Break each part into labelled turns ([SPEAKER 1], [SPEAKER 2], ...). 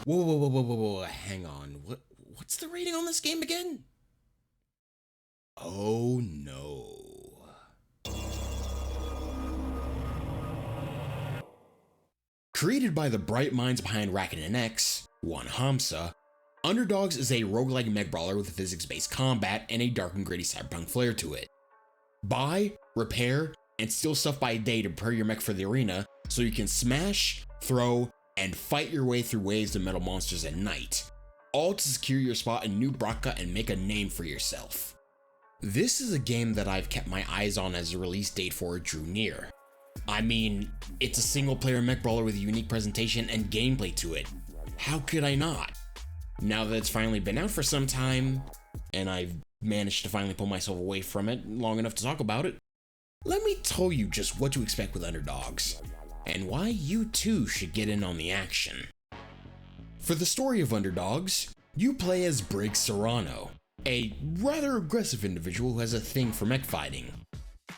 [SPEAKER 1] Whoa, hang on. What's the rating on this game again? Oh no. Created by the bright minds behind Racket and X, one Hamsa, Underdogs is a roguelike mech brawler with physics-based combat and a dark and gritty cyberpunk flair to it. Buy, repair, and steal stuff by day to prepare your mech for the arena so you can smash, throw, and fight your way through waves of metal monsters at night, all to secure your spot in New Brakka and make a name for yourself. This is a game that I've kept my eyes on as the release date for it drew near. I mean, it's a single player mech brawler with a unique presentation and gameplay to it. How could I not? Now that it's finally been out for some time, and I've managed to finally pull myself away from it long enough to talk about it, let me tell you just what to expect with Underdogs, and why you too should get in on the action. For the story of Underdogs, you play as Briggs Serrano, a rather aggressive individual who has a thing for mech fighting,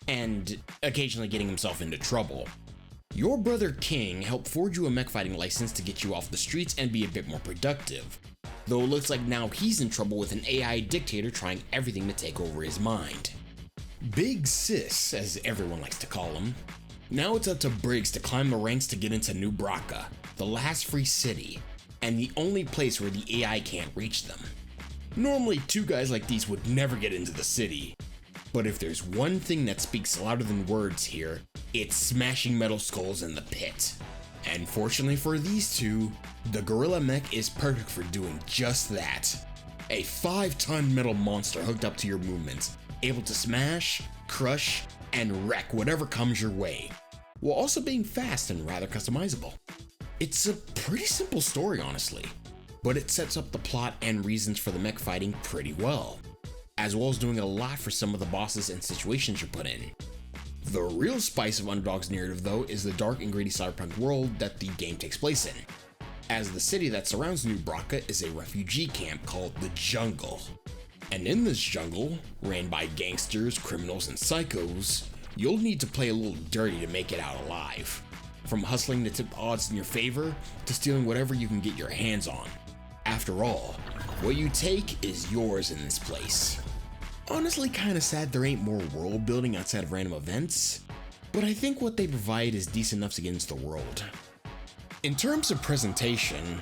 [SPEAKER 1] and occasionally getting himself into trouble. Your brother King helped forge you a mech fighting license to get you off the streets and be a bit more productive, though it looks like now he's in trouble with an AI dictator trying everything to take over his mind. Big Sis, as everyone likes to call him. Now it's up to Briggs to climb the ranks to get into New Brakka, the last free city, and the only place where the AI can't reach them. Normally, two guys like these would never get into the city, but if there's one thing that speaks louder than words here, it's smashing metal skulls in the pit. And fortunately for these two, the Gorilla Mech is perfect for doing just that. A 5-ton metal monster hooked up to your movements, able to smash, crush, and wreck whatever comes your way, while also being fast and rather customizable. It's a pretty simple story, honestly, but it sets up the plot and reasons for the mech fighting pretty well, as well as doing a lot for some of the bosses and situations you're put in. The real spice of Underdog's narrative, though, is the dark and gritty cyberpunk world that the game takes place in, as the city that surrounds New Brakka is a refugee camp called the Jungle. And in this jungle, ran by gangsters, criminals, and psychos, you'll need to play a little dirty to make it out alive. From hustling to tip odds in your favor, to stealing whatever you can get your hands on. After all, what you take is yours in this place. Honestly, kinda sad there ain't more world building outside of random events, but I think what they provide is decent enough to get into the world. In terms of presentation,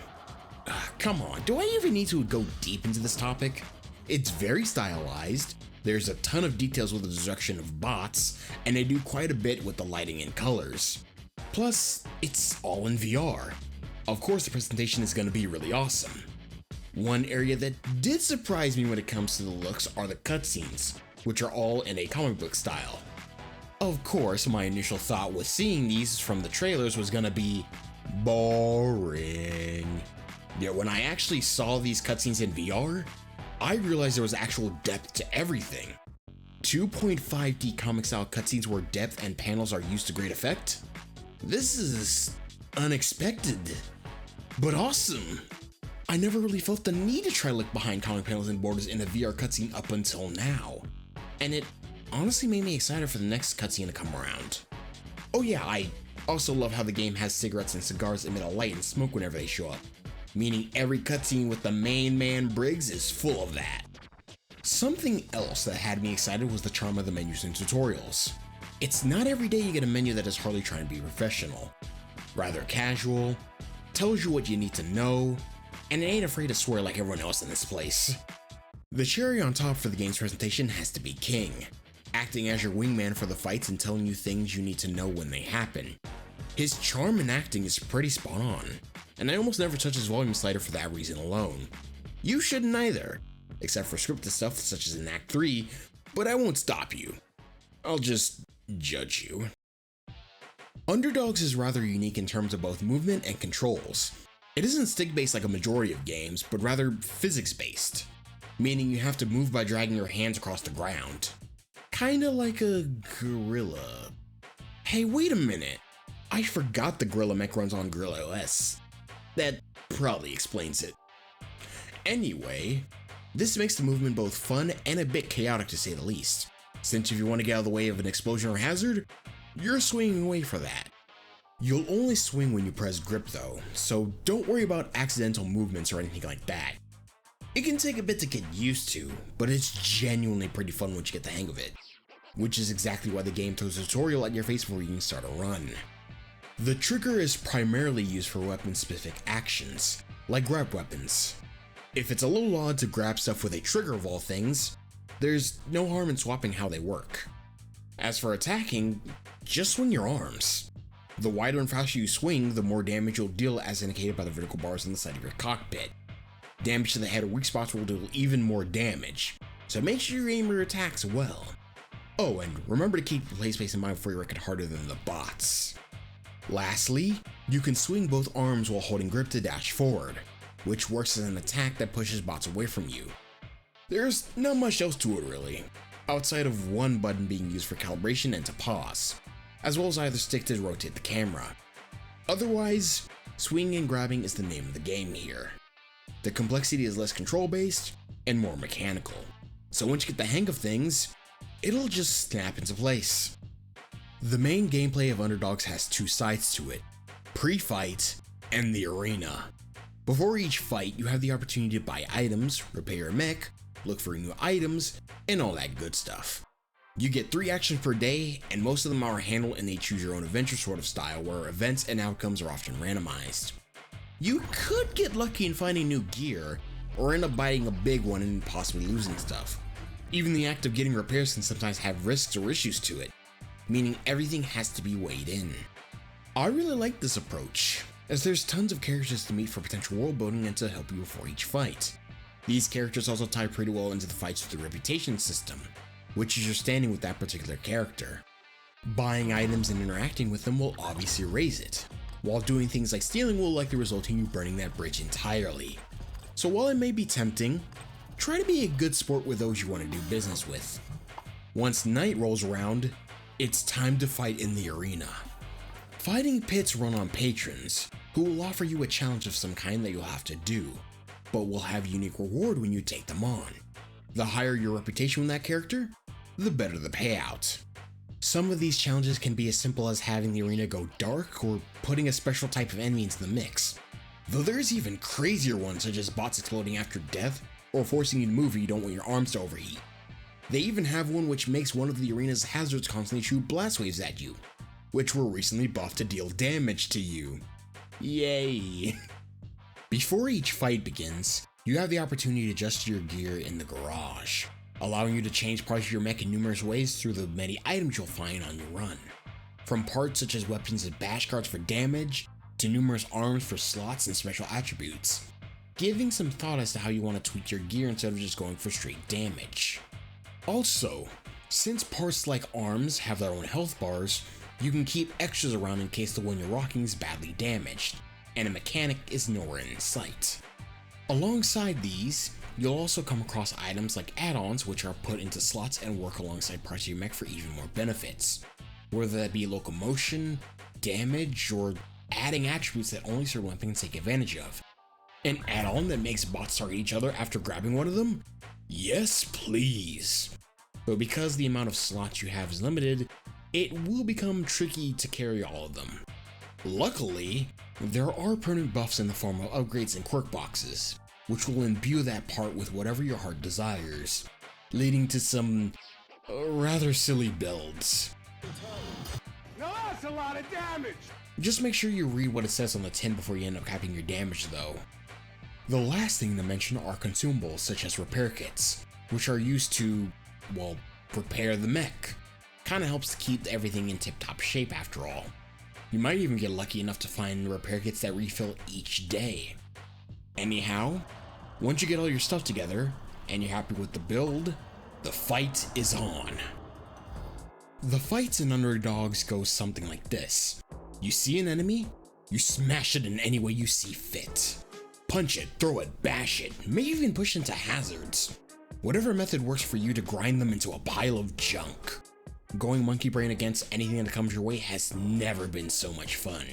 [SPEAKER 1] come on, do I even need to go deep into this topic? It's very stylized, there's a ton of details with the destruction of bots, and they do quite a bit with the lighting and colors. Plus, it's all in VR. Of course the presentation is going to be really awesome. One area that did surprise me when it comes to the looks are the cutscenes, which are all in a comic book style. Of course, my initial thought with seeing these from the trailers was gonna be boring. Yet when I actually saw these cutscenes in VR, I realized there was actual depth to everything. 2.5D comic style cutscenes where depth and panels are used to great effect? This is unexpected, but awesome. I never really felt the need to try to look behind comic panels and borders in a VR cutscene up until now, and it honestly made me excited for the next cutscene to come around. Oh yeah, I also love how the game has cigarettes and cigars emit a light and smoke whenever they show up, meaning every cutscene with the main man Briggs is full of that. Something else that had me excited was the charm of the menus and tutorials. It's not every day you get a menu that is hardly trying to be professional, rather casual, tells you what you need to know, and it ain't afraid to swear like everyone else in this place. The cherry on top for the game's presentation has to be King, acting as your wingman for the fights and telling you things you need to know when they happen. His charm and acting is pretty spot on, and I almost never touch his volume slider for that reason alone. You shouldn't either, except for scripted stuff such as in Act 3, but I won't stop you. I'll just judge you. Underdogs is rather unique in terms of both movement and controls. It isn't stick-based like a majority of games, but rather physics-based, meaning you have to move by dragging your hands across the ground. Kinda like a gorilla. Hey, wait a minute. I forgot the Gorilla Mech runs on Gorilla OS. That probably explains it. Anyway, this makes the movement both fun and a bit chaotic to say the least, since if you want to get out of the way of an explosion or hazard, you're swinging away for that. You'll only swing when you press grip though, so don't worry about accidental movements or anything like that. It can take a bit to get used to, but it's genuinely pretty fun once you get the hang of it, which is exactly why the game throws a tutorial at your face before you can start a run. The trigger is primarily used for weapon-specific actions, like grab weapons. If it's a little odd to grab stuff with a trigger of all things, there's no harm in swapping how they work. As for attacking, just swing your arms. The wider and faster you swing, the more damage you'll deal, as indicated by the vertical bars on the side of your cockpit. Damage to the head or weak spots will deal even more damage, so make sure you aim your attacks well. Oh, and remember to keep the play space in mind before you wreck it harder than the bots. Lastly, you can swing both arms while holding grip to dash forward, which works as an attack that pushes bots away from you. There's not much else to it really, outside of one button being used for calibration and to pause, as well as either stick to rotate the camera. Otherwise, swinging and grabbing is the name of the game here. The complexity is less control based and more mechanical, so once you get the hang of things, it'll just snap into place. The main gameplay of Underdogs has two sides to it, pre-fight and the arena. Before each fight, you have the opportunity to buy items, repair your mech, look for new items, and all that good stuff. You get 3 actions per day, and most of them are handled in a choose your own adventure sort of style where events and outcomes are often randomized. You could get lucky and find a new gear, or end up biting a big one and possibly losing stuff. Even the act of getting repairs can sometimes have risks or issues to it, meaning everything has to be weighed in. I really like this approach, as there's tons of characters to meet for potential world building and to help you before each fight. These characters also tie pretty well into the fights with the reputation system, which is your standing with that particular character. Buying items and interacting with them will obviously raise it, while doing things like stealing will likely result in you burning that bridge entirely. So while it may be tempting, try to be a good sport with those you want to do business with. Once night rolls around, it's time to fight in the arena. Fighting pits run on patrons, who will offer you a challenge of some kind that you'll have to do, but will have unique reward when you take them on. The higher your reputation with that character, the better the payout. Some of these challenges can be as simple as having the arena go dark or putting a special type of enemy into the mix, though there's even crazier ones such as bots exploding after death or forcing you to move if you don't want your arms to overheat. They even have one which makes one of the arena's hazards constantly shoot blast waves at you, which were recently buffed to deal damage to you. Yay! Before each fight begins, you have the opportunity to adjust your gear in the garage, allowing you to change parts of your mech in numerous ways through the many items you'll find on your run. From parts such as weapons and bash cards for damage, to numerous arms for slots and special attributes, giving some thought as to how you want to tweak your gear instead of just going for straight damage. Also, since parts like arms have their own health bars, you can keep extras around in case the one you're rocking is badly damaged, and a mechanic is nowhere in sight. Alongside these, you'll also come across items like add-ons which are put into slots and work alongside parts of your mech for even more benefits, whether that be locomotion, damage, or adding attributes that only certain weapons take advantage of. An add-on that makes bots target each other after grabbing one of them? Yes, please. But because the amount of slots you have is limited, it will become tricky to carry all of them. Luckily, there are permanent buffs in the form of upgrades and quirk boxes, which will imbue that part with whatever your heart desires, leading to some rather silly builds.
[SPEAKER 2] Now that's a lot of damage!
[SPEAKER 1] Just make sure you read what it says on the tin before you end up capping your damage though. The last thing to mention are consumables such as repair kits, which are used to, well, repair the mech. Kinda helps to keep everything in tip-top shape after all. You might even get lucky enough to find repair kits that refill each day. Anyhow, once you get all your stuff together, and you're happy with the build, the fight is on. The fights in Underdogs go something like this. You see an enemy, you smash it in any way you see fit. Punch it, throw it, bash it, maybe even push into hazards. Whatever method works for you to grind them into a pile of junk. Going monkey brain against anything that comes your way has never been so much fun.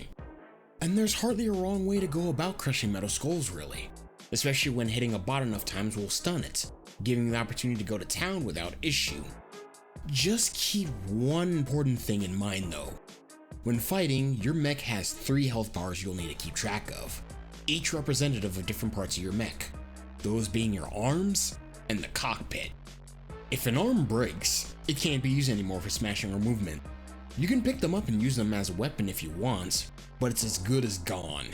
[SPEAKER 1] And there's hardly a wrong way to go about crushing metal skulls really, especially when hitting a bot enough times will stun it, giving you the opportunity to go to town without issue. Just keep one important thing in mind though. When fighting, your mech has 3 health bars you'll need to keep track of, each representative of different parts of your mech, those being your arms and the cockpit. If an arm breaks, it can't be used anymore for smashing or movement. You can pick them up and use them as a weapon if you want, but it's as good as gone.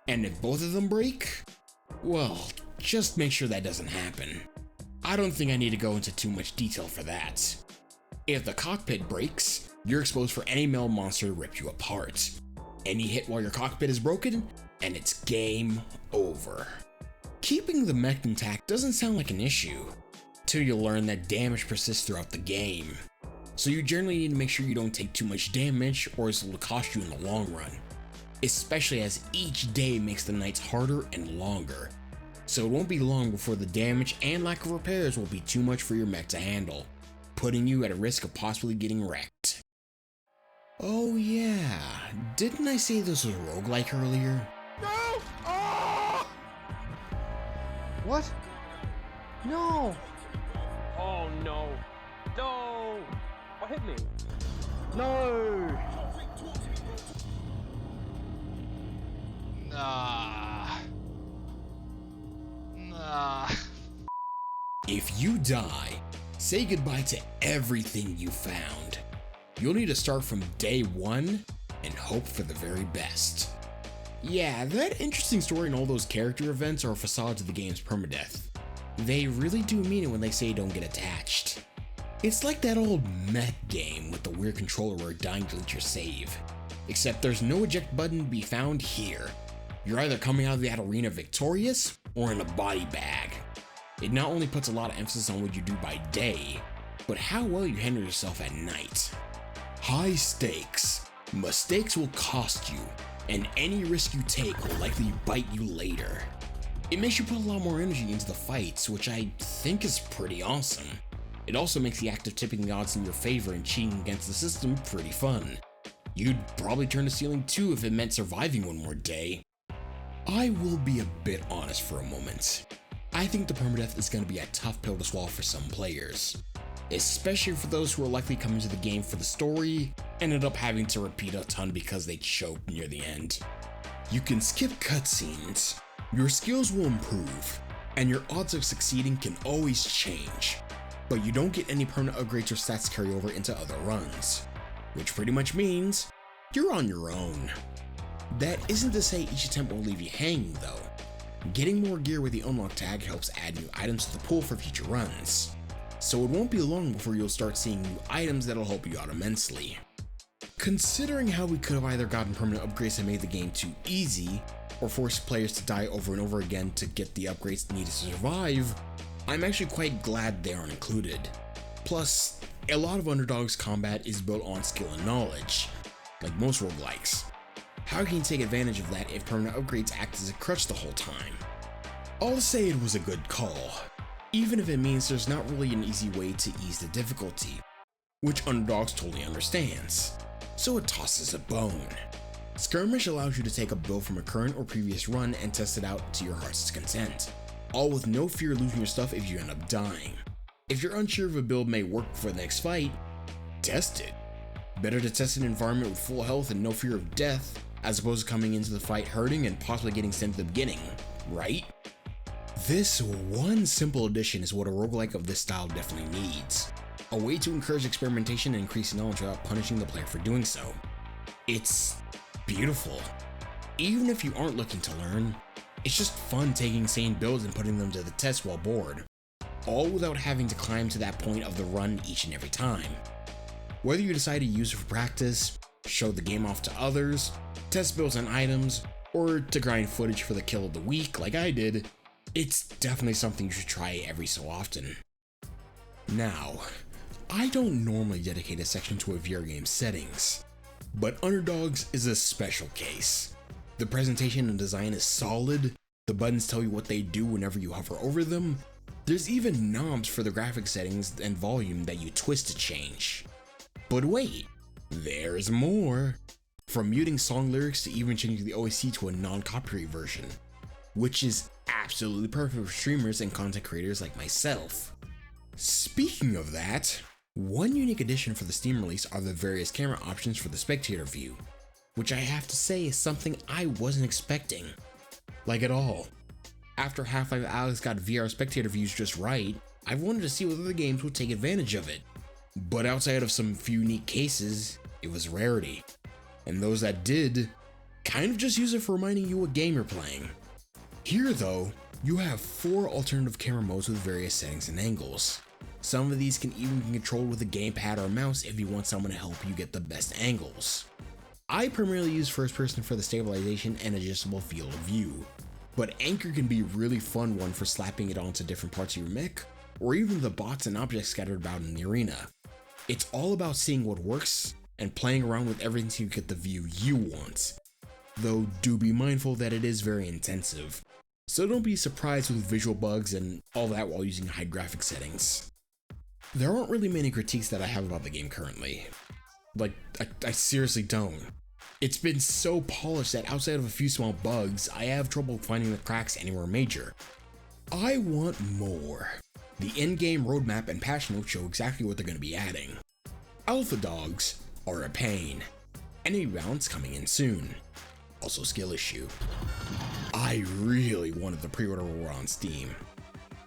[SPEAKER 1] And if both of them break, well, just make sure that doesn't happen. I don't think I need to go into too much detail for that. If the cockpit breaks, you're exposed for any metal monster to rip you apart. Any hit while your cockpit is broken, and it's game over. Keeping the mech intact doesn't sound like an issue, till you learn that damage persists throughout the game. So you generally need to make sure you don't take too much damage or it will cost you in the long run, especially as each day makes the nights harder and longer. So it won't be long before the damage and lack of repairs will be too much for your mech to handle, putting you at a risk of possibly getting wrecked. Oh yeah, didn't I say this was roguelike earlier?
[SPEAKER 2] No! Oh!
[SPEAKER 3] What? No!
[SPEAKER 4] Oh no! No! What hit me?
[SPEAKER 3] No!
[SPEAKER 5] Nah.
[SPEAKER 1] If you die, say goodbye to everything you found. You'll need to start from day 1 and hope for the very best. Yeah, that interesting story and all those character events are a facade to the game's permadeath. They really do mean it when they say don't get attached. It's like that old Mech game with the weird controller where dying deletes your save. Except there's no eject button to be found here. You're either coming out of that arena victorious or in a body bag. It not only puts a lot of emphasis on what you do by day, but how well you handle yourself at night. High stakes. Mistakes will cost you, and any risk you take will likely bite you later. It makes you put a lot more energy into the fights, which I think is pretty awesome. It also makes the act of tipping the odds in your favor and cheating against the system pretty fun. You'd probably turn the ceiling too if it meant surviving one more day. I will be a bit honest for a moment. I think the permadeath is going to be a tough pill to swallow for some players, especially for those who are likely coming to the game for the story and end up having to repeat a ton because they choked near the end. You can skip cutscenes, your skills will improve, and your odds of succeeding can always change, but you don't get any permanent upgrades or stats carry over into other runs, which pretty much means you're on your own. That isn't to say each attempt will leave you hanging though. Getting more gear with the unlock tag helps add new items to the pool for future runs, so it won't be long before you'll start seeing new items that'll help you out immensely. Considering how we could have either gotten permanent upgrades that made the game too easy, or forced players to die over and over again to get the upgrades needed to survive, I'm actually quite glad they aren't included. Plus, a lot of Underdogs combat is built on skill and knowledge, like most roguelikes. How can you take advantage of that if permanent upgrades act as a crutch the whole time? I'll say it was a good call, even if it means there's not really an easy way to ease the difficulty, which Underdogs totally understands, so it tosses a bone. Skirmish allows you to take a build from a current or previous run and test it out to your heart's content, all with no fear of losing your stuff if you end up dying. If you're unsure if a build may work for the next fight, test it. Better to test an environment with full health and no fear of death, as opposed to coming into the fight hurting and possibly getting sent to the beginning, right? This one simple addition is what a roguelike of this style definitely needs. A way to encourage experimentation and increase knowledge without punishing the player for doing so. It's beautiful. Even if you aren't looking to learn, it's just fun taking sane builds and putting them to the test while bored, all without having to climb to that point of the run each and every time. Whether you decide to use it for practice, show the game off to others, test builds and items, or to grind footage for the kill of the week like I did, it's definitely something you should try every so often. Now, I don't normally dedicate a section to a VR game settings, but Underdogs is a special case. The presentation and design is solid, the buttons tell you what they do whenever you hover over them, there's even knobs for the graphic settings and volume that you twist to change. But wait, there's more! From muting song lyrics to even changing the OST to a non-copyright version, which is absolutely perfect for streamers and content creators like myself. Speaking of that, One unique addition for the Steam release are the various camera options for the spectator view, which I have to say is something I wasn't expecting. Like at all. After Half-Life Alyx got VR spectator views just right, I wanted to see what other games would take advantage of it. But outside of some few unique cases, it was a rarity. And those that did, kind of just use it for reminding you what game you're playing. Here though, you have 4 alternative camera modes with various settings and angles. Some of these can even be controlled with a gamepad or a mouse if you want someone to help you get the best angles. I primarily use first person for the stabilization and adjustable field of view, but anchor can be a really fun one for slapping it onto different parts of your mech, or even the bots and objects scattered about in the arena. It's all about seeing what works and playing around with everything so you get the view you want. Though do be mindful that it is very intensive, so don't be surprised with visual bugs and all that while using high graphic settings. There aren't really many critiques that I have about the game currently. Like, I seriously don't. It's been so polished that outside of a few small bugs, I have trouble finding the cracks anywhere major. I want more. The in-game roadmap and patch notes show exactly what they're going to be adding. Alpha dogs are a pain. Enemy balance coming in soon. Also skill issue. I really wanted the pre-order reward on Steam.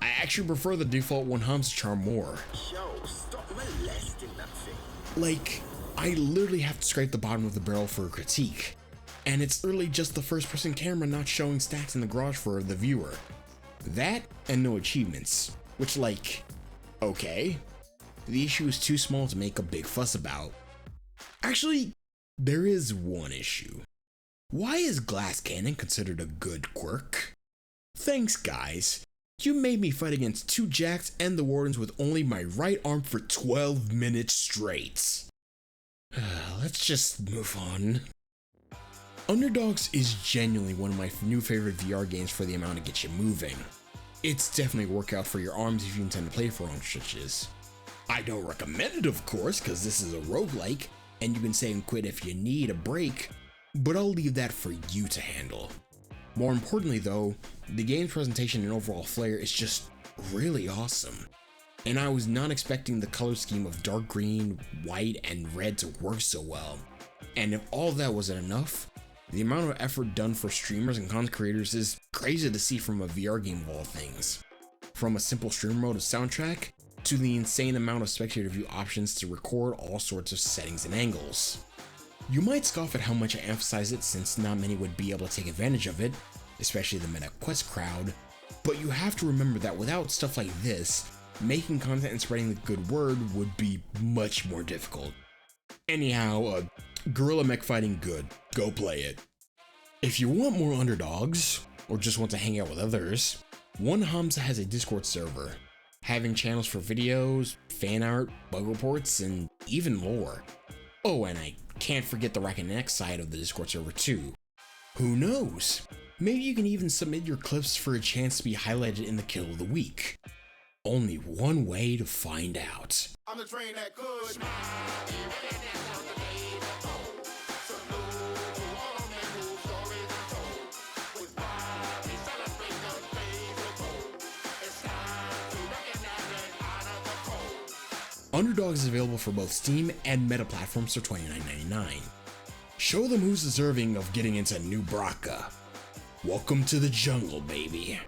[SPEAKER 1] I actually prefer the default one Hamza charm more.
[SPEAKER 2] Yo, stop molesting that thing.
[SPEAKER 1] Like, I literally have to scrape the bottom of the barrel for a critique. And it's literally just the first person camera not showing stats in the garage for the viewer. That and no achievements, which like, okay. The issue is too small to make a big fuss about. Actually, there is one issue. Why is glass cannon considered a good quirk? Thanks guys. You made me fight against 2 jacks and the wardens with only my right arm for 12 minutes straight. Let's just move on. Underdogs is genuinely one of my new favorite VR games for the amount it gets you moving. It's definitely a workout for your arms if you intend to play for long stretches. I don't recommend it of course, because this is a roguelike, and you can say and quit if you need a break, but I'll leave that for you to handle. More importantly though, the game's presentation and overall flair is just really awesome. And I was not expecting the color scheme of dark green, white, and red to work so well. And if all that wasn't enough, the amount of effort done for streamers and content creators is crazy to see from a VR game of all things. From a simple stream mode of soundtrack, to the insane amount of spectator view options to record all sorts of settings and angles. You might scoff at how much I emphasize it since not many would be able to take advantage of it, especially the Meta Quest crowd, but you have to remember that without stuff like this, making content and spreading the good word would be much more difficult. Anyhow, Guerrilla Mech Fighting good, go play it. If you want more Underdogs, or just want to hang out with others, One Hamza has a Discord server, having channels for videos, fan art, bug reports, and even more. Oh, and I can't forget the Rack and Neck side of the Discord server too. Who knows? Maybe you can even submit your clips for a chance to be highlighted in the Kill of the Week. Only one way to find out.
[SPEAKER 2] I'm the train that could.
[SPEAKER 1] Underdogs is available for both Steam and Meta platforms for $29.99. Show them who's deserving of getting into new Brakka. Welcome to the jungle, baby.